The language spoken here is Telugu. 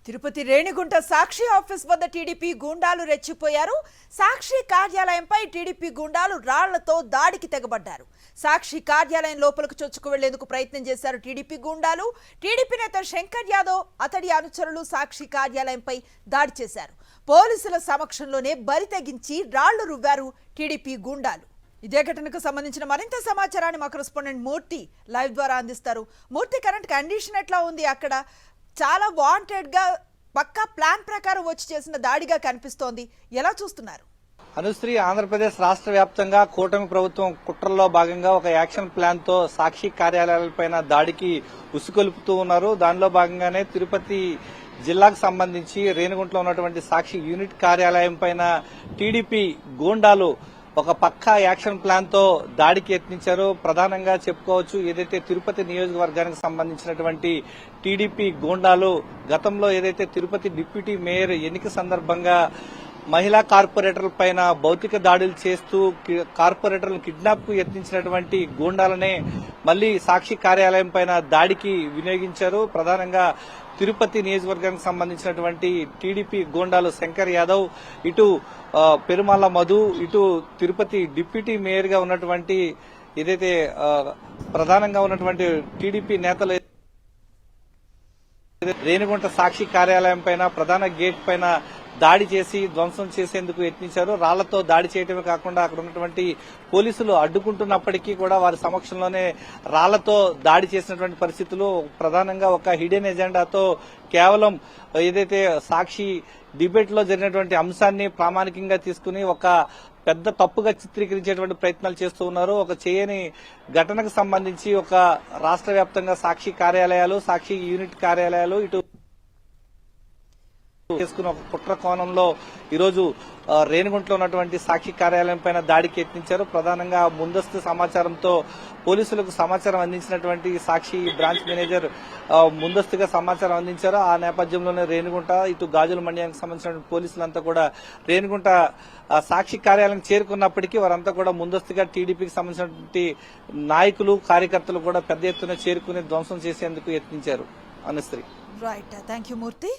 తిరుపతి రేణిగుంట సాక్షి ఆఫీస్ వద్ద టీడీపీ గూండాలు రెచ్చిపోయారు. సాక్షి కార్యాలయంపై టీడీపీ గూండాలు రాళ్లతో దాడికి తెగబడ్డారు. సాక్షి కార్యాలయం లోపలికి చొచ్చుకు వెళ్లేందుకు ప్రయత్నం చేశారు టీడీపీ గూండాలు. టీడీపీ నేత శంకర్ యాదవ్ అతడి అనుచరులు సాక్షి కార్యాలయంపై దాడి చేశారు. పోలీసుల సమక్షంలోనే బరి తెగించి రాళ్లు రువ్వారు టీడీపీ గూండాలు. ఇదే ఘటనకు సంబంధించిన మరింత సమాచారాన్ని మా కరెస్పాండెంట్ మూర్తి లైవ్ ద్వారా అందిస్తారు. మూర్తి, కరెంట్ కండిషన్ ఎట్లా ఉంది అక్కడ? చాలా వాంటెడ్ గా పక్కా ప్లాన్ ప్రకారం వచ్చి చేసిన దాడిగా కనిపిస్తోంది. ఎలా చూస్తున్నారు? అనుశ్రీ, ఆంధ్రప్రదేశ్ రాష్ట్ర వ్యాప్తంగా కూటమి ప్రభుత్వం కుట్రల్లో భాగంగా ఒక యాక్షన్ ప్లాన్ తో సాక్షి కార్యాలయాలపైన దాడికి ఉసుకొలుపుతూ ఉన్నారు. దానిలో భాగంగానే తిరుపతి జిల్లాకు సంబంధించి రేణిగుంటలో ఉన్నటువంటి సాక్షి యూనిట్ కార్యాలయం పైన టీడీపీ గూండాలు ఒక పక్కా యాక్షన్ ప్లాన్ తో దాడికి యత్నించారు. ప్రధానంగా చెప్పుకోవచ్చు, ఏదైతే తిరుపతి నియోజకవర్గానికి సంబంధించినటువంటి టీడీపీ గూండాలు గతంలో ఏదైతే తిరుపతి డిప్యూటీ మేయర్ ఎన్నిక సందర్భంగా మహిళా కార్పొరేటర్ల పైన భౌతిక దాడులు చేస్తూ కార్పొరేటర్లను కిడ్నాప్ కు యత్నించినటువంటి గూండాలనే మళ్లీ సాక్షి కార్యాలయం పైన దాడికి వినియోగించారు. ప్రధానంగా తిరుపతి నియోజకవర్గానికి సంబంధించినటువంటి టీడీపీ గూండాలు శంకర్ యాదవ్, ఇటు పెరుమాళ్ల మధు, ఇటు తిరుపతి డిప్యూటీ మేయర్ గా ఉన్నటువంటి ఏదైతే ప్రధానంగా ఉన్నటువంటి టీడీపీ నేతలు రేణిగుంట సాక్షి కార్యాలయం పైన ప్రధాన గేట్ పైన దాడి చేసి ధ్వంసం చేసేందుకు యత్నించారు. రాళ్లతో దాడి చేయడమే కాకుండా అక్కడ ఉన్నటువంటి పోలీసులు అడ్డుకుంటున్నప్పటికీ కూడా వారి సమక్షంలోనే రాళ్లతో దాడి చేసినటువంటి పరిస్థితులు. ప్రధానంగా ఒక హిడెన్ ఎజెండాతో కేవలం ఏదైతే సాక్షి డిబేట్ లో జరిగినటువంటి అంశాన్ని ప్రామాణికంగా తీసుకుని ఒక పెద్ద తప్పుగా చిత్రీకరించేటువంటి ప్రయత్నాలు చేస్తూ ఉన్నారు. ఒక చేయని ఘటనకు సంబంధించి ఒక రాష్ట్ర వ్యాప్తంగా సాక్షి కార్యాలయాలు, సాక్షి యూనిట్ కార్యాలయాలు ఇటు చేసుకున్న ఒక కుట్ర కోణంలో ఈరోజు రేణిగుంటలో ఉన్నటువంటి సాక్షి కార్యాలయం పైన దాడికి యత్నించారు. ప్రధానంగా ముందస్తు సమాచారంతో పోలీసులకు సమాచారం అందించినటువంటి సాక్షి బ్రాంచ్ మేనేజర్ ముందస్తుగా సమాచారం అందించారు. ఆ నేపథ్యంలోనే రేణిగుంట ఇటు గాజుల మండయానికి సంబంధించిన పోలీసులంతా కూడా రేణిగుంట సాక్షి కార్యాలయం చేరుకున్నప్పటికీ వారంతా కూడా ముందస్తుగా టీడీపీకి సంబంధించినటువంటి నాయకులు, కార్యకర్తలు కూడా పెద్ద ఎత్తున చేరుకుని ధ్వంసం చేసేందుకు యత్నించారు. Anushree, right, thank you Murthy.